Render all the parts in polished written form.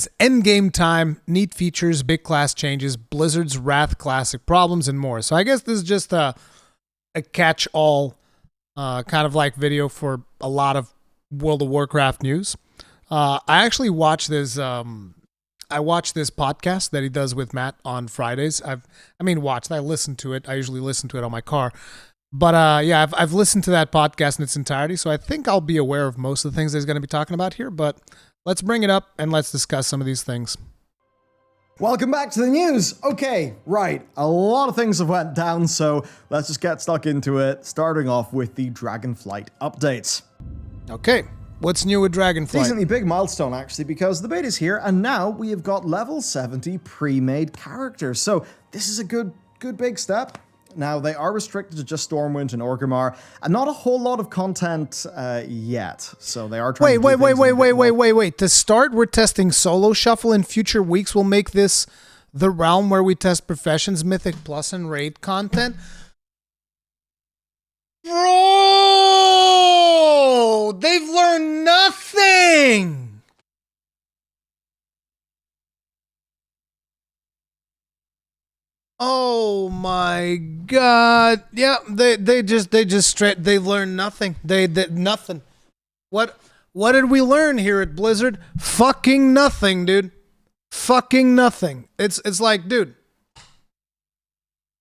It's endgame time, neat features, big class changes, Blizzard's Wrath classic problems, and more. So I guess this is just a catch-all kind of like video for a lot of World of Warcraft news. I actually watched this. I watched this podcast that he does with Matt on Fridays. I listened to it. I usually listen to it on my car. But I've listened to that podcast in its entirety, so I think I'll be aware of most of the things that he's going to be talking about here. But let's bring it up and let's discuss some of these things. Welcome back to the news. Okay, right. A lot of things have went down, so let's just get stuck into it, starting off with the Dragonflight updates. Okay, what's new with Dragonflight? Decently big milestone, actually, because the beta is here, and now we have got level 70 pre-made characters. So this is a good big step. Now, they are restricted to just Stormwind and Orgrimmar, and not a whole lot of content yet. So they are trying to Wait. To start, we're testing Solo Shuffle. In future weeks, we'll make this the realm where we test Professions, Mythic Plus, and Raid content. Bro! They've learned nothing! Oh my God! Yeah, they learned nothing. They did nothing. What did we learn here at Blizzard? Fucking nothing, dude. Fucking nothing. It's like, dude,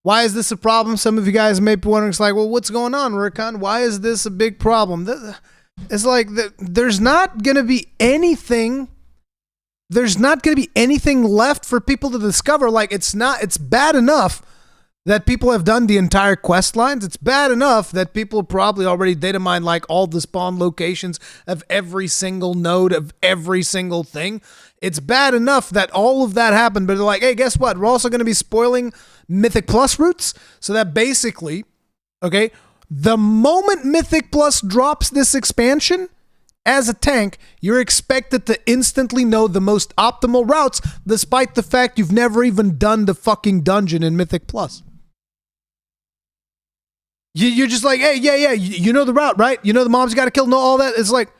why is this a problem? Some of you guys may be wondering. It's like, well, what's going on, Rurikhan? Why is this a big problem? It's like there's not gonna be anything. There's not going to be anything left for people to discover. Like, it's bad enough that people have done the entire quest lines. It's bad enough that people probably already data mined like all the spawn locations of every single node of every single thing. It's bad enough that all of that happened, but they're like, hey, guess what? We're also going to be spoiling Mythic Plus routes. So that basically, okay, the moment Mythic Plus drops this expansion, as a tank, you're expected to instantly know the most optimal routes, despite the fact you've never even done the fucking dungeon in Mythic Plus. You're just like, hey, yeah, you know the route, right? You know the mobs you gotta kill, know all that. It's like,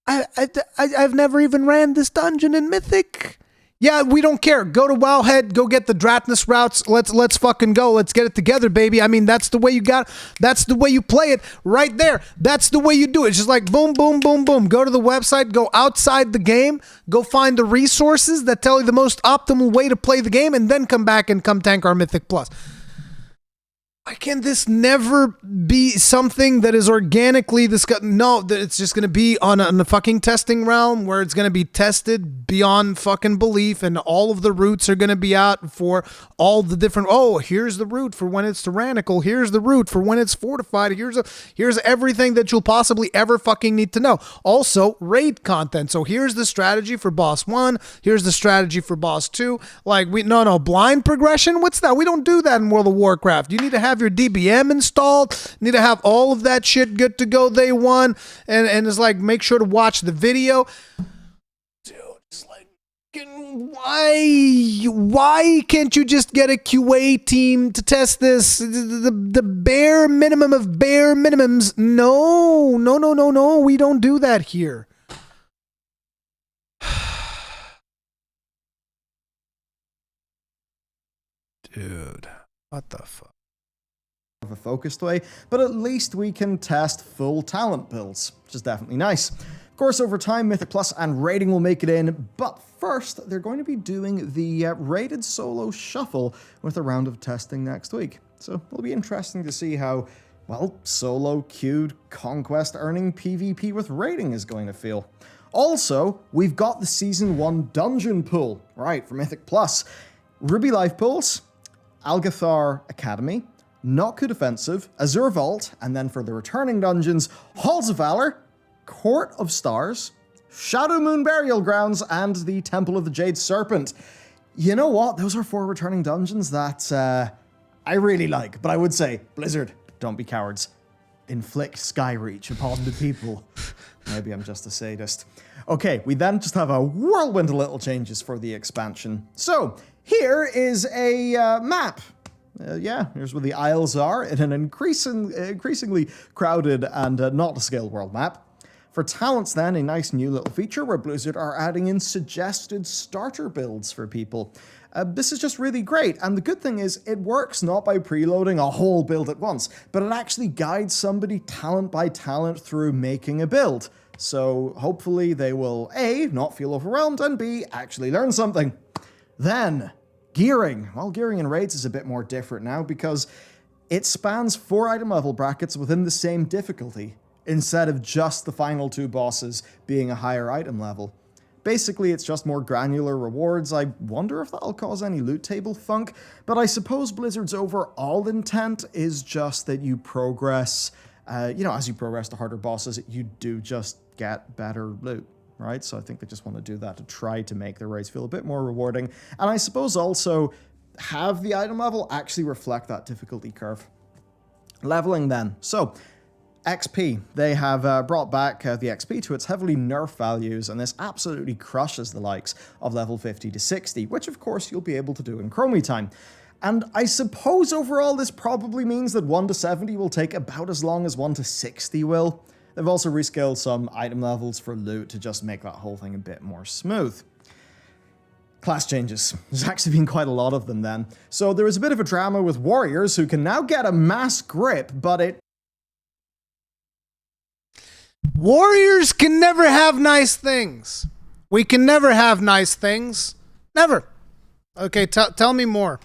I've never even ran this dungeon in Mythic. Yeah, we don't care. Go to Wowhead, go get the Drathnus routes. Let's fucking go. Let's get it together, baby. I mean, that's the way you got. That's the way you play it right there. That's the way you do it. It's just like boom, boom, boom, boom. Go to the website, go outside the game, go find the resources that tell you the most optimal way to play the game, and then come back and come tank our Mythic Plus. Why can this never be something that is organically discussed? No, it's just going to be on the fucking testing realm where it's going to be tested beyond fucking belief, and all of the routes are going to be out for all the different, oh, here's the route for when it's tyrannical, here's the route for when it's fortified, here's everything that you'll possibly ever fucking need to know. Also, raid content. So here's the strategy for boss 1, here's the strategy for boss 2. Like, blind progression? What's that? We don't do that in World of Warcraft. You need to have your DBM installed, need to have all of that shit good to go day one, and it's like, make sure to watch the video. Dude, it's like, why can't you just get a QA team to test this? The bare minimum of bare minimums. No, we don't do that here. Dude, what the fuck? Of a focused way, but at least we can test full talent builds, which is definitely nice. Of course, over time, Mythic Plus and raiding will make it in, but first, they're going to be doing the rated solo shuffle with a round of testing next week. So it'll be interesting to see how, well, solo queued conquest earning PvP with raiding is going to feel. Also, we've got the Season 1 dungeon pool, right, for Mythic Plus. Ruby Life Pools, Algathar Academy, Notku Defensive, Azure Vault, and then for the returning dungeons, Halls of Valor, Court of Stars, Shadow Moon Burial Grounds, and the Temple of the Jade Serpent. You know what? Those are 4 returning dungeons that I really like, but I would say, Blizzard, don't be cowards. Inflict Skyreach upon the people. Maybe I'm just a sadist. Okay, we then just have a whirlwind of little changes for the expansion. So, here is a map. Here's where the Isles are in an increasingly crowded and not a scale world map. For talents then, a nice new little feature where Blizzard are adding in suggested starter builds for people. This is just really great, and the good thing is it works not by preloading a whole build at once, but it actually guides somebody talent by talent through making a build. So hopefully they will A, not feel overwhelmed, and B, actually learn something. Then, gearing. Well, gearing in raids is a bit more different now because it spans 4 item level brackets within the same difficulty, instead of just the final 2 bosses being a higher item level. Basically, it's just more granular rewards. I wonder if that'll cause any loot table funk, but I suppose Blizzard's overall intent is just that you progress, as you progress to harder bosses, you do just get better loot, right? So I think they just want to do that to try to make their raids feel a bit more rewarding, and I suppose also have the item level actually reflect that difficulty curve. Leveling then. So, XP. They have brought back the XP to its heavily nerfed values, and this absolutely crushes the likes of level 50 to 60, which of course you'll be able to do in Chromie time. And I suppose overall this probably means that 1 to 70 will take about as long as 1 to 60 will. They've also rescaled some item levels for loot to just make that whole thing a bit more smooth. Class changes. There's actually been quite a lot of them then. So there is a bit of a drama with warriors who can now get a mass grip, but it... Warriors can never have nice things. We can never have nice things. Never. Okay, tell me more.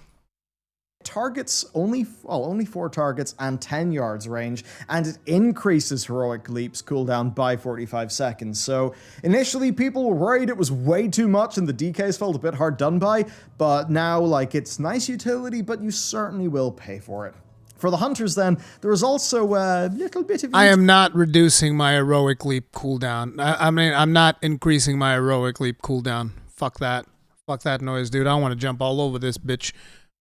Targets only 4 targets and 10 yards range, and it increases Heroic Leap's cooldown by 45 seconds. So initially people were worried it was way too much and the DKs felt a bit hard done by, but now it's nice utility, but you certainly will pay for it. For the hunters then, there is also a little bit of... I am not reducing my Heroic Leap cooldown. I'm not increasing my Heroic Leap cooldown. Fuck that. Fuck that noise, dude. I want to jump all over this bitch.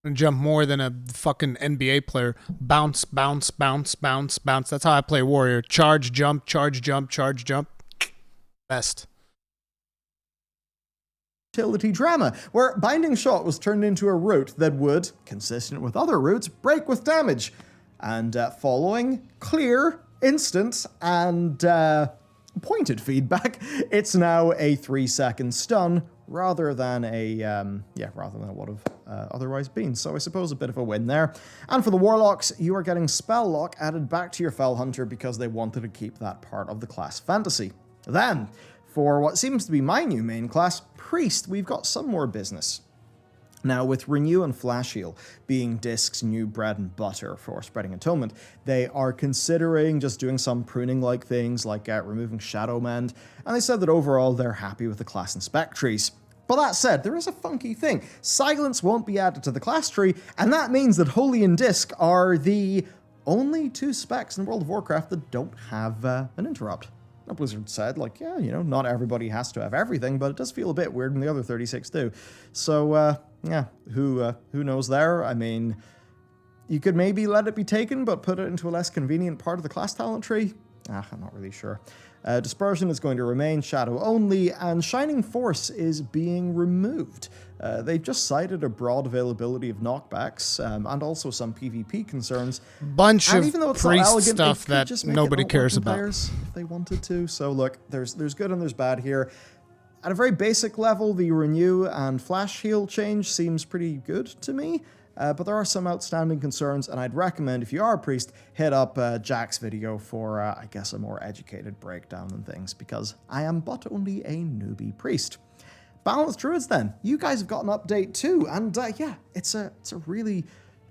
And jump more than a fucking NBA player. Bounce, bounce, bounce, bounce, bounce. That's how I play Warrior. Charge, jump, charge, jump, charge, jump. Best. Utility drama, where Binding Shot was turned into a route that would, consistent with other routes, break with damage. And following clear, instant, and pointed feedback, it's now a 3-second stun rather than it would have otherwise been. So I suppose a bit of a win there. And for the Warlocks, you are getting Spell Lock added back to your Fell Hunter because they wanted to keep that part of the class fantasy. Then, for what seems to be my new main class, Priest, we've got some more business. Now, with Renew and Flash Heal being Disc's new bread and butter for spreading Atonement, they are considering just doing some pruning-like things like removing Shadow Mend, and they said that overall they're happy with the class and spec trees. But that said, there is a funky thing. Silence won't be added to the class tree, and that means that Holy and Disc are the only 2 specs in World of Warcraft that don't have an interrupt. Now, Blizzard said, not everybody has to have everything, but it does feel a bit weird when the other 36 do. So, who knows there? I mean, you could maybe let it be taken, but put it into a less convenient part of the class talent tree? I'm not really sure. Dispersion is going to remain shadow only, and Shining Force is being removed. They've just cited a broad availability of knockbacks, and also some PvP concerns. Bunch and of even though it's priest elegant, stuff that nobody cares about. If they wanted to. So look, there's good and there's bad here. At a very basic level, the Renew and Flash Heal change seems pretty good to me. But there are some outstanding concerns, and I'd recommend, if you are a priest, hit up Jack's video for, I guess, a more educated breakdown and things, because I am but only a newbie priest. Balanced Druids then. You guys have got an update too, and it's a really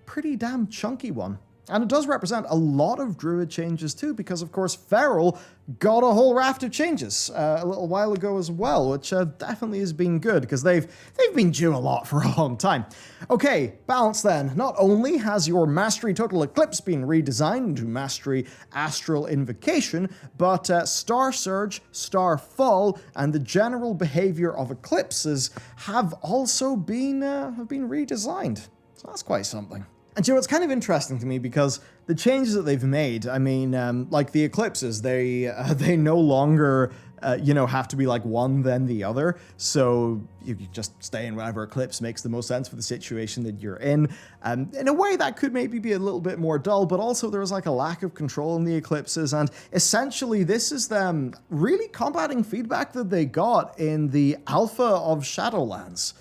pretty damn chunky one. And it does represent a lot of Druid changes too, because of course Feral got a whole raft of changes a little while ago as well, which definitely has been good, because they've been due a lot for a long time. Okay, balance then. Not only has your Mastery Total Eclipse been redesigned into Mastery Astral Invocation, but Star Surge, Star Fall, and the general behavior of eclipses have also been redesigned. So that's quite something. And it's kind of interesting to me because the changes that they've made, I mean, like the eclipses, they no longer have to be like one then the other. So you just stay in whatever eclipse makes the most sense for the situation that you're in. In a way, that could maybe be a little bit more dull, but also there was like a lack of control in the eclipses, and essentially this is them really combating feedback that they got in the alpha of Shadowlands.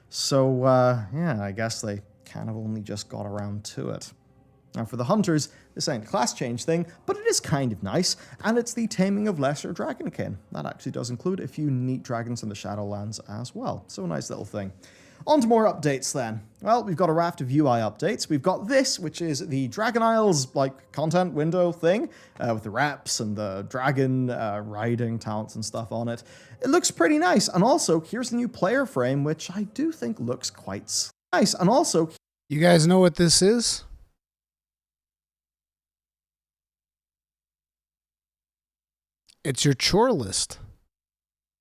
So I guess they kind of only just got around to it. Now for the hunters, this ain't a class change thing, but it is kind of nice, and it's the taming of lesser dragonkin. That actually does include a few neat dragons in the Shadowlands as well, so a nice little thing. On to more updates then. Well, we've got a raft of UI updates. We've got this, which is the Dragon Isles, content window thing, with the reps and the dragon riding talents and stuff on it. It looks pretty nice, and also, here's the new player frame, which I do think looks quite nice, and also... You guys know what this is? It's your chore list.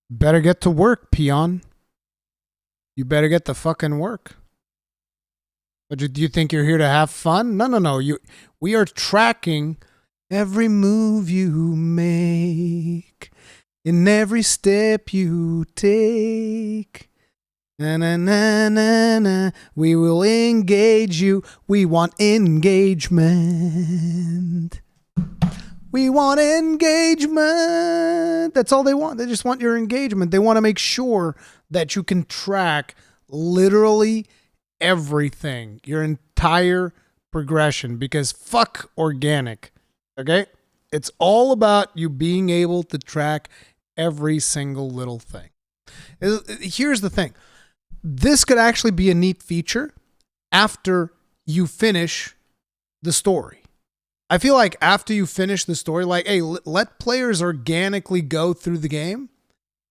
Better get to work, peon. You better get to fucking work. But do you think you're here to have fun? No. We are tracking every move you make, in every step you take. Na na na na na. We will engage you. We want engagement. We want engagement. That's all they want. They just want your engagement. They want to make sure that you can track literally everything, your entire progression, because fuck organic, okay? It's all about you being able to track every single little thing. Here's the thing. This could actually be a neat feature after you finish the story. I feel like after you finish the story, like, hey, let players organically go through the game.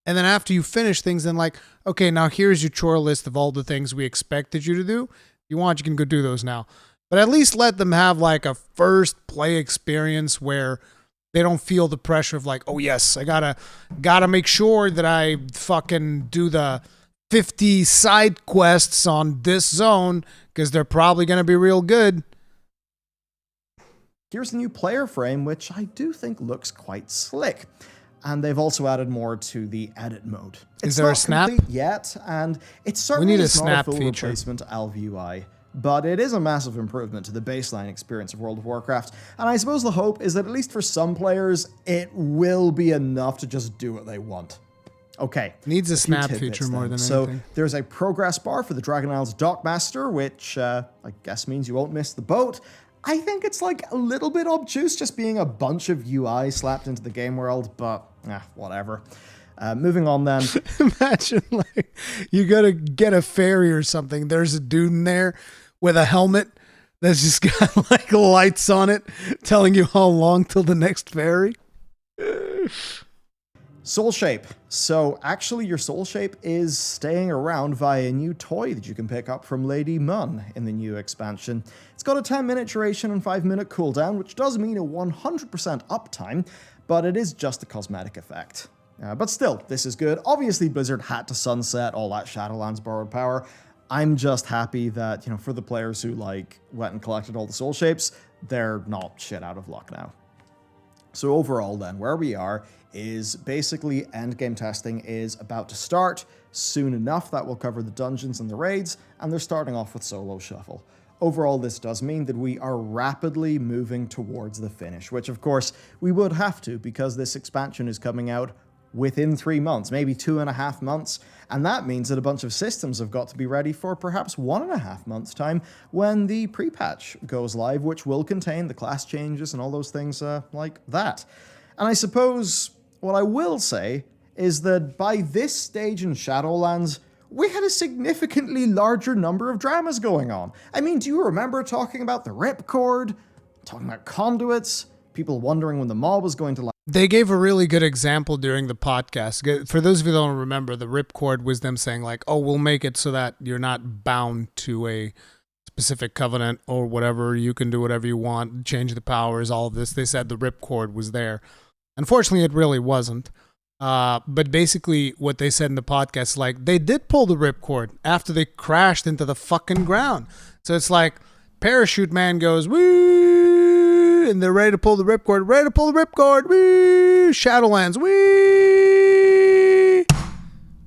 And then after you finish things, then like, okay, now here's your chore list of all the things we expected you to do. If you want, you can go do those now. But at least let them have like a first play experience where they don't feel the pressure of like, oh yes, I gotta make sure that I fucking do the 50 side quests on this zone because they're probably going to be real good. Here's the new player frame, which I do think looks quite slick. And they've also added more to the edit mode. Is there a snap? It's not complete yet, and it certainly is not a full feature. replacement to Alv UI. But it is a massive improvement to the baseline experience of World of Warcraft. And I suppose the hope is that at least for some players, it will be enough to just do what they want. Okay. Needs a snap feature more than anything. So there's a progress bar for the Dragon Isles Dockmaster, which I guess means you won't miss the boat. I think it's like a little bit obtuse just being a bunch of UI slapped into the game world, but whatever. Moving on then. Imagine like you gotta get a ferry or something. There's a dude in there with a helmet that's just got like lights on it telling you how long till the next ferry. Soul Shape. So actually your Soul Shape is staying around via a new toy that you can pick up from Lady Mun in the new expansion. It's got a 10-minute duration and 5-minute cooldown, which does mean a 100% uptime, but it is just a cosmetic effect. But still, this is good. Obviously, Blizzard had to sunset all that Shadowlands borrowed power. I'm just happy that, for the players who went and collected all the Soul Shapes, they're not shit out of luck now. So overall then, where we are is basically endgame testing is about to start. Soon enough, that will cover the dungeons and the raids, and they're starting off with solo shuffle. Overall, this does mean that we are rapidly moving towards the finish, which of course we would have to because this expansion is coming out within 3 months, maybe 2.5 months, and that means that a bunch of systems have got to be ready for perhaps 1.5 months' time when the pre-patch goes live, which will contain the class changes and all those things like that. And I suppose what I will say is that by this stage in Shadowlands, we had a significantly larger number of dramas going on. I mean, do you remember talking about the ripcord, talking about conduits, people wondering when the mob was going to They gave a really good example during the podcast. For those of you who don't remember, the ripcord was them saying like, oh, we'll make it so that you're not bound to a specific covenant or whatever. You can do whatever you want, change the powers, all of this. They said the ripcord was there. Unfortunately, it really wasn't. But basically what they said in the podcast, like they did pull the ripcord after they crashed into the fucking ground. So it's like parachute man goes, woo, and they're ready to pull the ripcord, woo, Shadowlands, woo.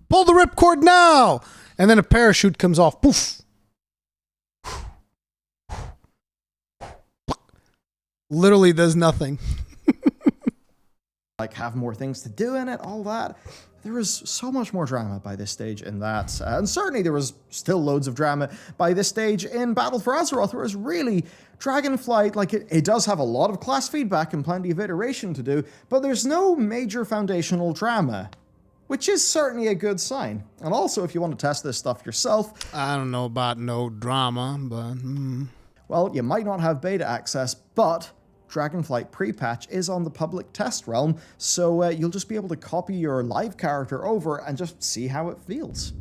Pull the ripcord now! And then a parachute comes off. Poof! Literally does nothing. Like, have more things to do in it, all that. There was so much more drama by this stage in that, and certainly there was still loads of drama by this stage in Battle for Azeroth, whereas really, Dragonflight, like, it does have a lot of class feedback and plenty of iteration to do, but there's no major foundational drama, which is certainly a good sign. And also, if you want to test this stuff yourself... I don't know about no drama, but... Well, you might not have beta access, but... Dragonflight pre-patch is on the public test realm, so you'll just be able to copy your live character over and just see how it feels.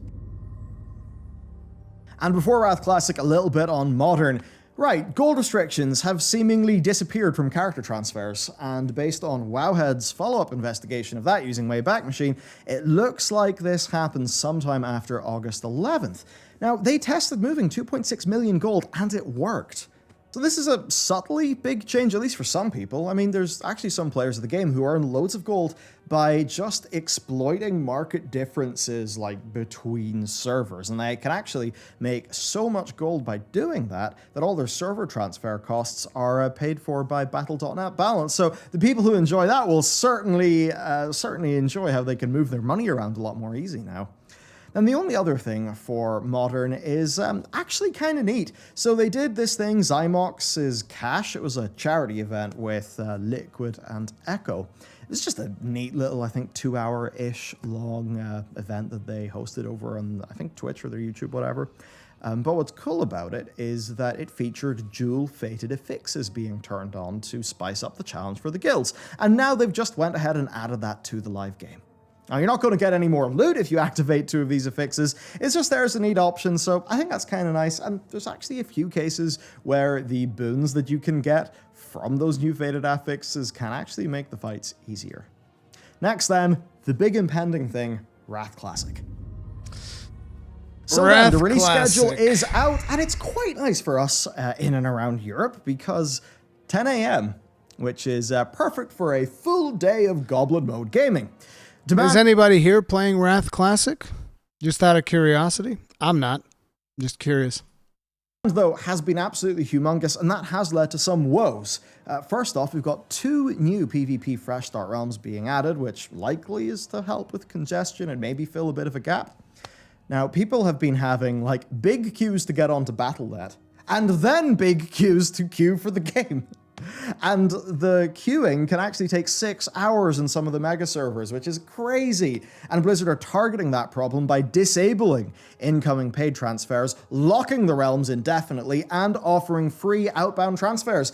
And before Wrath Classic, a little bit on Modern. Right, gold restrictions have seemingly disappeared from character transfers, and based on Wowhead's follow-up investigation of that using Wayback Machine, it looks like this happens sometime after August 11th. Now, they tested moving 2.6 million gold, and it worked. So this is a subtly big change, at least for some people. I mean, there's actually some players of the game who earn loads of gold by just exploiting market differences, like, between servers. And they can actually make so much gold by doing that all their server transfer costs are paid for by Battle.net balance. So the people who enjoy that will certainly enjoy how they can move their money around a lot more easy now. And the only other thing for Modern is actually kind of neat. So they did this thing, Zymox's Cash. It was a charity event with Liquid and Echo. It's just a neat little, I think, 2-hour-ish long event that they hosted over on, I think, Twitch or their YouTube, whatever. But what's cool about it is that it featured dual fated affixes being turned on to spice up the challenge for the guilds. And now they've just went ahead and added that to the live game. Now, you're not going to get any more loot if you activate 2 of these affixes. It's just there's a neat option, so I think that's kind of nice. And there's actually a few cases where the boons that you can get from those new fated affixes can actually make the fights easier. Next then, the big impending thing, Wrath Classic. So then, the release schedule is out, and it's quite nice for us in and around Europe because 10 a.m., which is perfect for a full day of Goblin Mode gaming. Is anybody here playing Wrath Classic? Just out of curiosity? I'm not. Just curious. Though has been absolutely humongous, and that has led to some woes. First off, we've got 2 new PvP Fresh Start realms being added, which likely is to help with congestion and maybe fill a bit of a gap. Now, people have been having, like, big queues to get onto Battle.net, and then big queues to queue for the game. And the queuing can actually take 6 hours in some of the mega servers, which is crazy. And Blizzard are targeting that problem by disabling incoming paid transfers, locking the realms indefinitely, and offering free outbound transfers.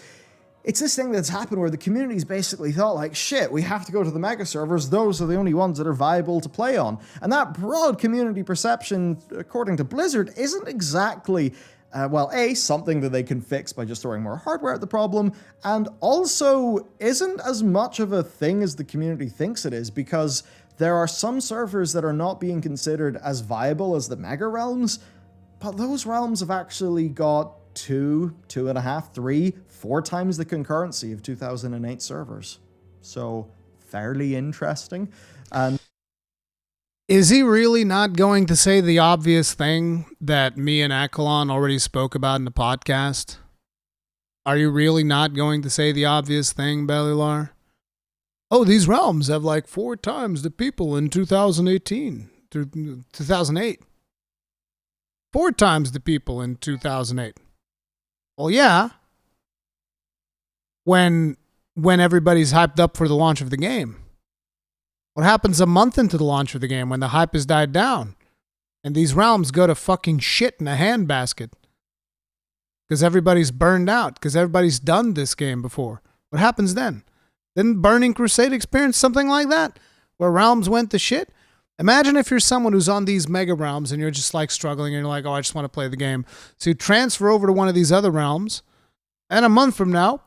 It's this thing that's happened where the community's basically thought, like, shit, we have to go to the mega servers. Those are the only ones that are viable to play on. And that broad community perception, according to Blizzard, isn't exactly... well, A, something that they can fix by just throwing more hardware at the problem, and also isn't as much of a thing as the community thinks it is, because there are some servers that are not being considered as viable as the mega realms, but those realms have actually got 2, 2.5, 3, 4 times the concurrency of 2008 servers. So, fairly interesting. Is he really not going to say the obvious thing that me and Akalon already spoke about in the podcast? Are you really not going to say the obvious thing, Bellular? Oh, these realms have like 4 times the people in 2018 through 2008. 4 times the people in 2008. Well, yeah. When everybody's hyped up for the launch of the game. What happens a month into the launch of the game when the hype has died down and these realms go to fucking shit in a handbasket because everybody's burned out, because everybody's done this game before? What happens then? Didn't Burning Crusade experience something like that where realms went to shit? Imagine if you're someone who's on these mega realms and you're just like struggling and you're like, oh, I just want to play the game. So you transfer over to one of these other realms and a month from now,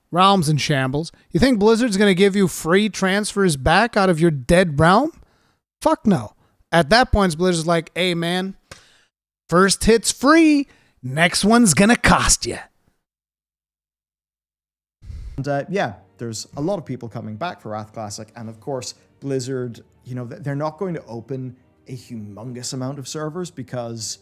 realms in shambles. You think Blizzard's going to give you free transfers back out of your dead realm? Fuck no. At that point, Blizzard's like, hey, man, first hit's free. Next one's going to cost you. And yeah, there's a lot of people coming back for Wrath Classic. And of course, Blizzard, you know, they're not going to open a humongous amount of servers because,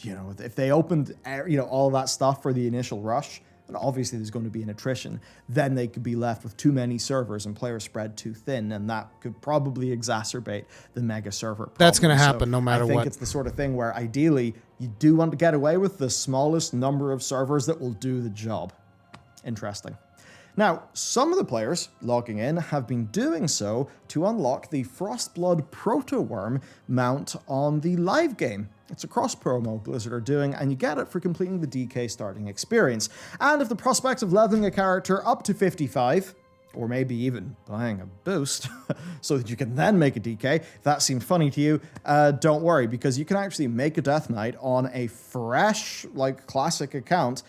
you know, if they opened, you know, all that stuff for the initial rush, and obviously there's going to be an attrition, then they could be left with too many servers and players spread too thin, and that could probably exacerbate the mega server problem. That's going to happen no matter what. I think what. it's the sort of thing where ideally you do want to get away with the smallest number of servers that will do the job. Interesting. Now, some of the players logging in have been doing so to unlock the Frostblood Proto-Worm mount on the live game. It's a cross promo Blizzard are doing, and you get it for completing the DK starting experience. And if the prospect of leveling a character up to 55, or maybe even buying a boost, so that you can then make a DK, if that seemed funny to you, don't worry, because you can actually make a Death Knight on a fresh, like, classic account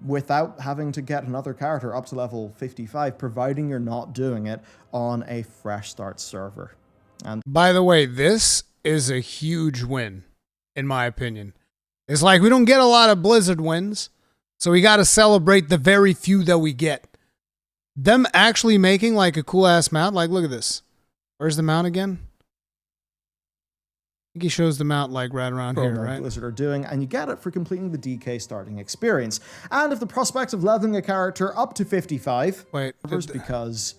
without having to get another character up to level 55, providing you're not doing it on a fresh start server. And by the way, this is a huge win, in my opinion. It's like we don't get a lot of Blizzard wins, so we got to celebrate the very few that we get. Them actually making like a cool ass mount, like look at this. Where's the mount again? I think he shows the mount like right around here, right? Blizzard are doing, and you get it for completing the DK starting experience. And if the prospect of leveling a character up to 55, because,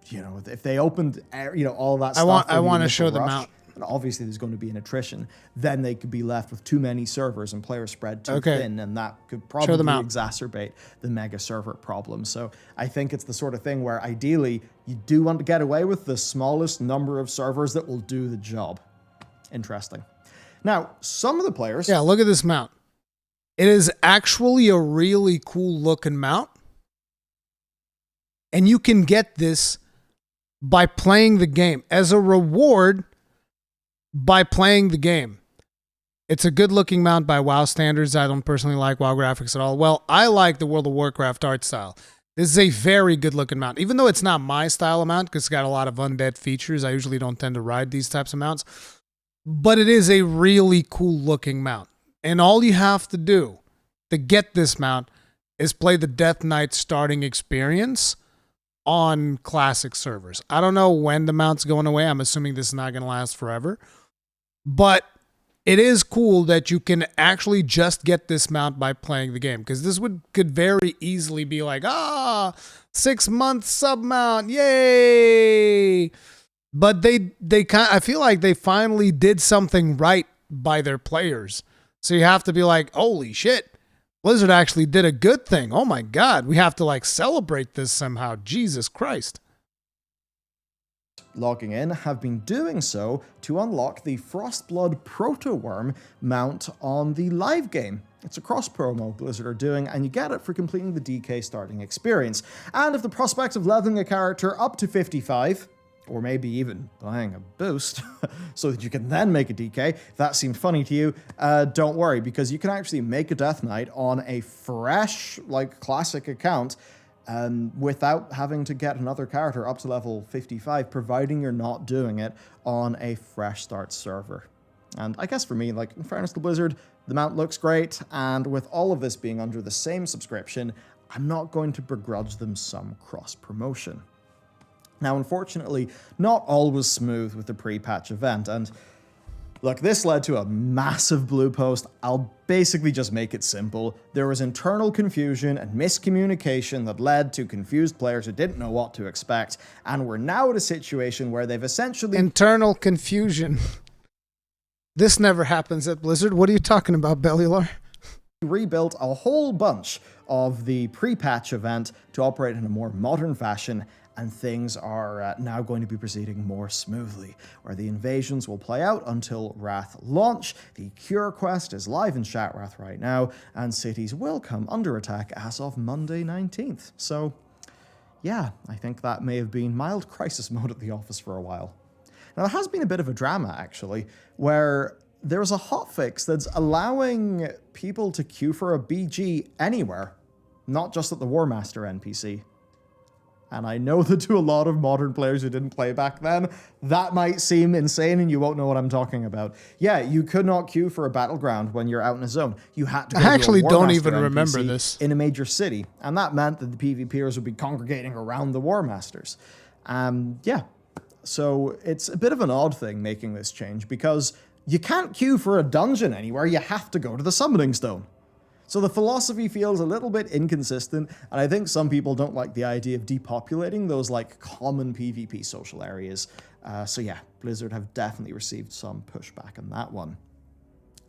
you know, if they opened, you know, all that stuff, I want to show the mount. And obviously there's going to be an attrition, then they could be left with too many servers and players spread too thin, and that could probably exacerbate the mega server problem. So I think it's the sort of thing where ideally you do want to get away with the smallest number of servers that will do the job. Interesting. Now, some of the players... Yeah, look at this mount. It is actually a really cool looking mount. And you can get this by playing the game. As a reward, by playing the game. It's a good looking mount by WoW standards. I don't personally like WoW graphics at all. Well, I like the World of Warcraft art style. This is a very good looking mount. Even though it's not my style of mount, because it's got a lot of undead features, I usually don't tend to ride these types of mounts. But it is a really cool looking mount. And all you have to do to get this mount is play the Death Knight starting experience on classic servers. I don't know when the mount's going away. I'm assuming this is not going to last forever. But it is cool that you can actually just get this mount by playing the game. Because this could very easily be like, 6-month sub mount, yay! But I feel like they finally did something right by their players. So you have to be like, holy shit, Blizzard actually did a good thing. Oh my God, we have to like celebrate this somehow. Jesus Christ. Logging in have been doing so to unlock the Frostblood Proto-Worm mount on the live game. It's a cross promo Blizzard are doing, and you get it for completing the DK starting experience. And if the prospect of leveling a character up to 55, or maybe even buying a boost, so that you can then make a DK, if that seemed funny to you, don't worry, because you can actually make a Death Knight on a fresh, like, classic account without having to get another character up to level 55, providing you're not doing it on a fresh start server. And I guess for me, like, in fairness to Blizzard, the mount looks great, and with all of this being under the same subscription, I'm not going to begrudge them some cross-promotion. Now, unfortunately, not all was smooth with the pre-patch event, and look, this led to a massive blue post. I'll basically just make it simple. There was internal confusion and miscommunication that led to confused players who didn't know what to expect, and we're now at a situation where they've essentially... Internal confusion. This never happens at Blizzard. What are you talking about, Bellular? Rebuilt a whole bunch of the pre-patch event to operate in a more modern fashion, and things are now going to be proceeding more smoothly, where the invasions will play out until Wrath launch. The Cure quest is live in Shatwrath right now, and cities will come under attack as of Monday 19th. So, yeah, I think that may have been mild crisis mode at the office for a while. Now, there has been a bit of a drama, actually, where there's a hotfix that's allowing people to queue for a BG anywhere, not just at the War Master NPC. And I know that to a lot of modern players who didn't play back then, that might seem insane and you won't know what I'm talking about. Yeah, you could not queue for a battleground when you're out in a zone. You had to go I actually to a don't War even Master remember NPC this. in a major city. And that meant that the PvPers would be congregating around the War Masters. Yeah. So it's a bit of an odd thing making this change, because you can't queue for a dungeon anywhere, you have to go to the Summoning Stone. So the philosophy feels a little bit inconsistent, and I think some people don't like the idea of depopulating those like common PvP social areas. So yeah, Blizzard have definitely received some pushback on that one.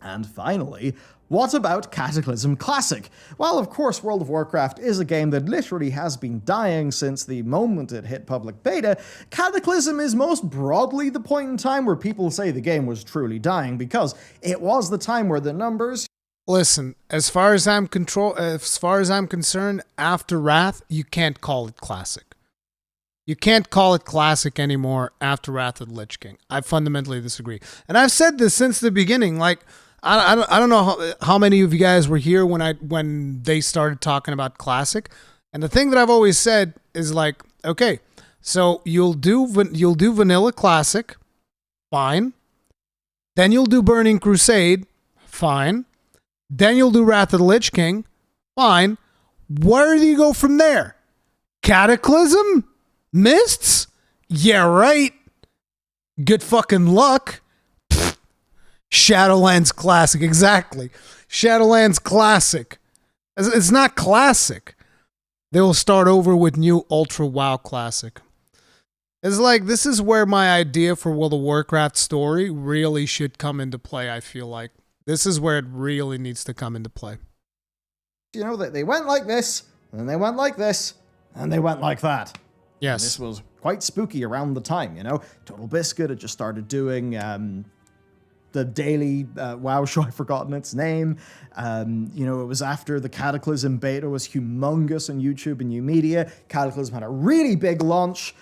And finally, what about Cataclysm Classic? Well, of course, World of Warcraft is a game that literally has been dying since the moment it hit public beta. Cataclysm is most broadly the point in time where people say the game was truly dying, because it was the time where the numbers... Listen, as far as I'm concerned, after Wrath, you can't call it Classic. You can't call it Classic anymore after Wrath of the Lich King. I fundamentally disagree. And I've said this since the beginning. Like, I don't know how many of you guys were here when they started talking about Classic. And the thing that I've always said is like, okay, so you'll do Vanilla Classic, fine. Then you'll do Burning Crusade, fine. Then you'll do Wrath of the Lich King, fine. Where do you go from there? Cataclysm? Mists? Yeah, right. Good fucking luck. Pfft. Shadowlands Classic, exactly. Shadowlands Classic. It's not Classic. They will start over with new Ultra WoW Classic. It's like, this is where my idea for World of Warcraft story really should come into play, I feel like. This is where it really needs to come into play. You know, they went like this, and then they went like this, and they went like that. Yes. And this was quite spooky around the time, you know? Total Biscuit had just started doing the daily WoW show, I've forgotten its name. You know, it was after the Cataclysm beta was humongous on YouTube and new media. Cataclysm had a really big launch.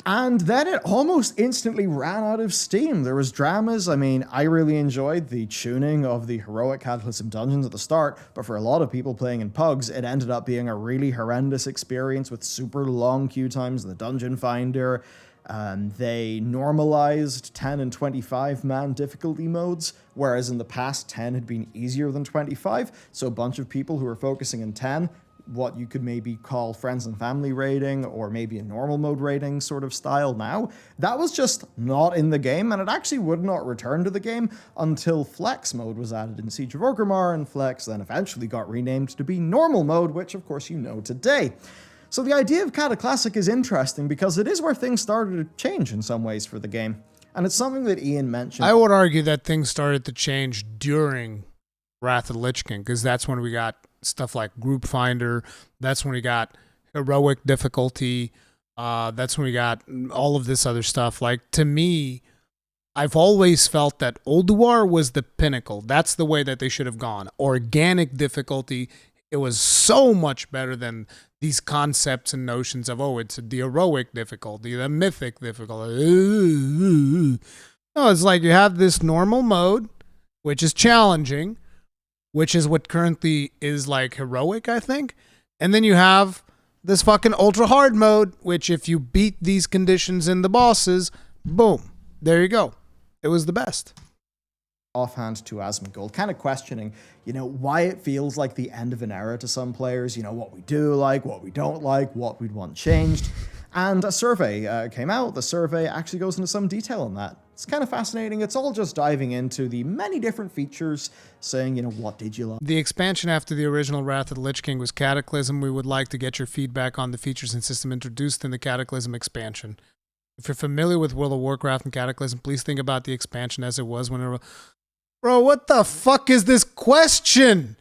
And then it almost instantly ran out of steam. There was dramas. I mean, I really enjoyed the tuning of the heroic Cataclysm dungeons at the start, but for a lot of people playing in pugs, it ended up being a really horrendous experience with super long queue times in the dungeon finder. They normalized 10 and 25 man difficulty modes, whereas in the past 10 had been easier than 25. So a bunch of people who were focusing in 10, what you could maybe call friends and family raiding, or maybe a normal mode raiding sort of style now, that was just not in the game, and it actually would not return to the game until Flex mode was added in Siege of Orgrimmar, and Flex then eventually got renamed to be normal mode, which of course you know today. So the idea of Cataclassic is interesting because it is where things started to change in some ways for the game, and it's something that Ian mentioned. I would argue that things started to change during Wrath of the Lich King, because that's when we got stuff like Group Finder, that's when we got heroic difficulty, that's when we got all of this other stuff. Like, to me, I've always felt that Ulduar was the pinnacle. That's the way that they should have gone. Organic difficulty, it was so much better than these concepts and notions of, oh, it's the heroic difficulty, the mythic difficulty. No, it's like you have this normal mode, which is challenging, which is what currently is like heroic, I think. And then you have this fucking ultra hard mode, which if you beat these conditions in the bosses, boom, there you go. It was the best. Offhand to Asmongold, kind of questioning, you know, why it feels like the end of an era to some players, you know, what we do like, what we don't like, what we'd want changed. And a survey came out. The survey actually goes into some detail on that. It's kind of fascinating. It's all just diving into the many different features, saying, you know, what did you like? The expansion after the original Wrath of the Lich King was Cataclysm. We would like to get your feedback on the features and system introduced in the Cataclysm expansion. If you're familiar with World of Warcraft and Cataclysm, please think about the expansion as it was when it... Bro, what the fuck is this question?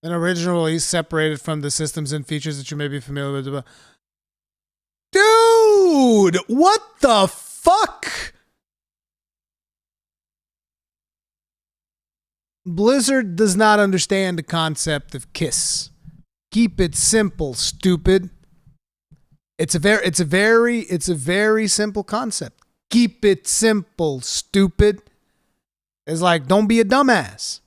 An original release separated from the systems and features that you may be familiar with. Dude, what the fuck? Blizzard does not understand the concept of KISS. Keep it simple, stupid. It's a very simple concept. Keep it simple, stupid. It's like, don't be a dumbass.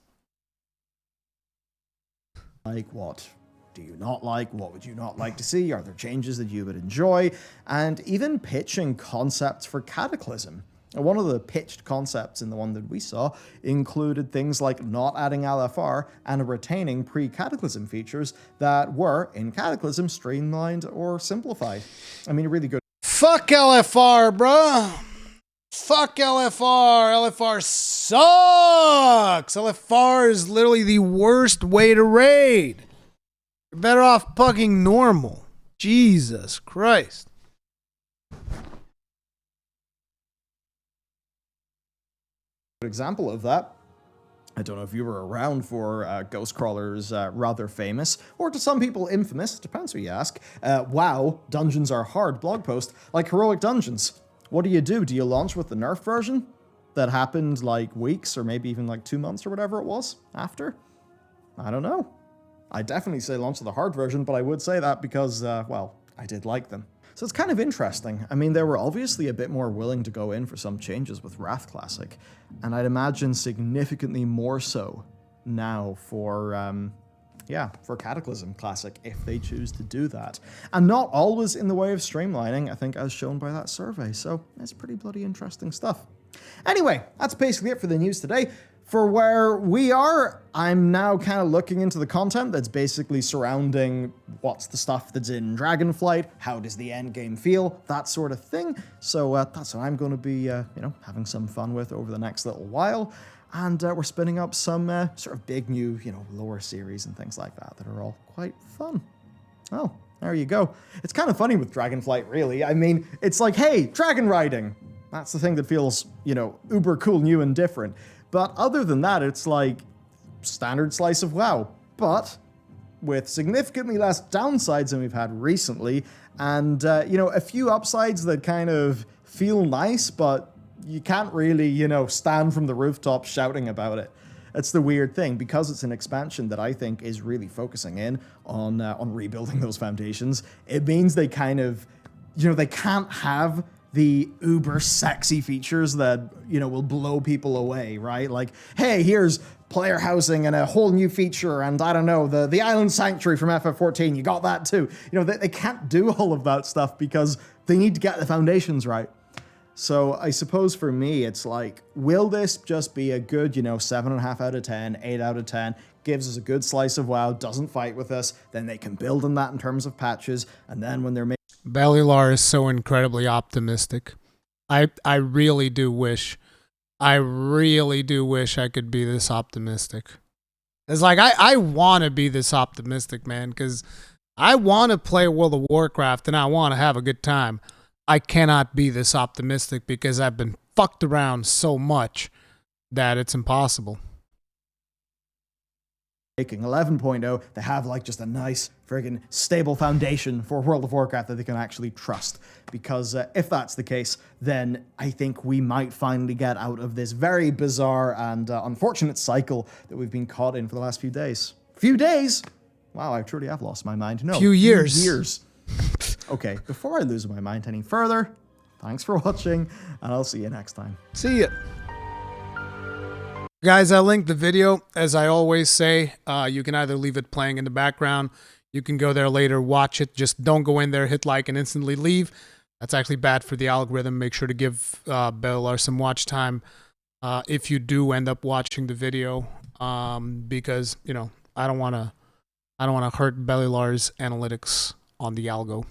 Like, what do you not like? What would you not like to see? Are there changes that you would enjoy? And even pitching concepts for Cataclysm. And one of the pitched concepts in the one that we saw included things like not adding LFR and retaining pre-Cataclysm features that were, in Cataclysm, streamlined or simplified. I mean, really good. Fuck LFR, bruh. Fuck LFR. LFR sucks. LFR is literally the worst way to raid. You're better off fucking normal. Jesus Christ. Good example of that. I don't know if you were around for Ghost Crawler's rather famous, or to some people infamous, depends who you ask, WoW, Dungeons Are Hard blog post, like Heroic Dungeons. What do? Do you launch with the nerf version that happened like weeks or maybe even like 2 months or whatever it was after? I don't know. I definitely say launch with the hard version, but I would say that because, well, I did like them. So it's kind of interesting. I mean, they were obviously a bit more willing to go in for some changes with Wrath Classic, and I'd imagine significantly more so now for, for Cataclysm Classic, if they choose to do that. And not always in the way of streamlining, I think, as shown by that survey, so it's pretty bloody interesting stuff. Anyway, that's basically it for the news today. For where we are, I'm now kind of looking into the content that's basically surrounding what's the stuff that's in Dragonflight, how does the end game feel, that sort of thing. So that's what I'm going to be, having some fun with over the next little while. And we're spinning up some sort of big new, lore series and things like that are all quite fun. Oh, there you go. It's kind of funny with Dragonflight, really. I mean, it's like, hey, dragon riding. That's the thing that feels, uber cool, new, and different. But other than that, it's like standard slice of WoW, but with significantly less downsides than we've had recently, and, a few upsides that kind of feel nice, but you can't really, stand from the rooftop shouting about it. That's the weird thing, because it's an expansion that I think is really focusing in on rebuilding those foundations. It means they kind of, they can't have the uber sexy features that, will blow people away, right? Like, hey, here's player housing and a whole new feature, and I don't know, the Island Sanctuary from FF14, you got that too. They can't do all of that stuff because they need to get the foundations right. So I suppose for me, it's like, will this just be a good, 7.5 out of 10, 8 out of 10, gives us a good slice of WoW, doesn't fight with us, then they can build on that in terms of patches, and then when they're making... Bellular is so incredibly optimistic. I really do wish I could be this optimistic. It's like, I want to be this optimistic, man, because I want to play World of Warcraft and I want to have a good time. I cannot be this optimistic because I've been fucked around so much that it's impossible. Making 11.0, they have like just a nice friggin' stable foundation for World of Warcraft that they can actually trust. Because if that's the case, then I think we might finally get out of this very bizarre and unfortunate cycle that we've been caught in for the last few days. Few days? Wow, I truly have lost my mind. No, few years. Few years. Okay, before I lose my mind any further, thanks for watching, and I'll see you next time. See ya. Guys, I linked the video. As I always say, you can either leave it playing in the background, you can go there later, watch it, just don't go in there, hit like, and instantly leave. That's actually bad for the algorithm. Make sure to give Bellular some watch time if you do end up watching the video, because, I don't want to hurt Bellular's analytics on the algo.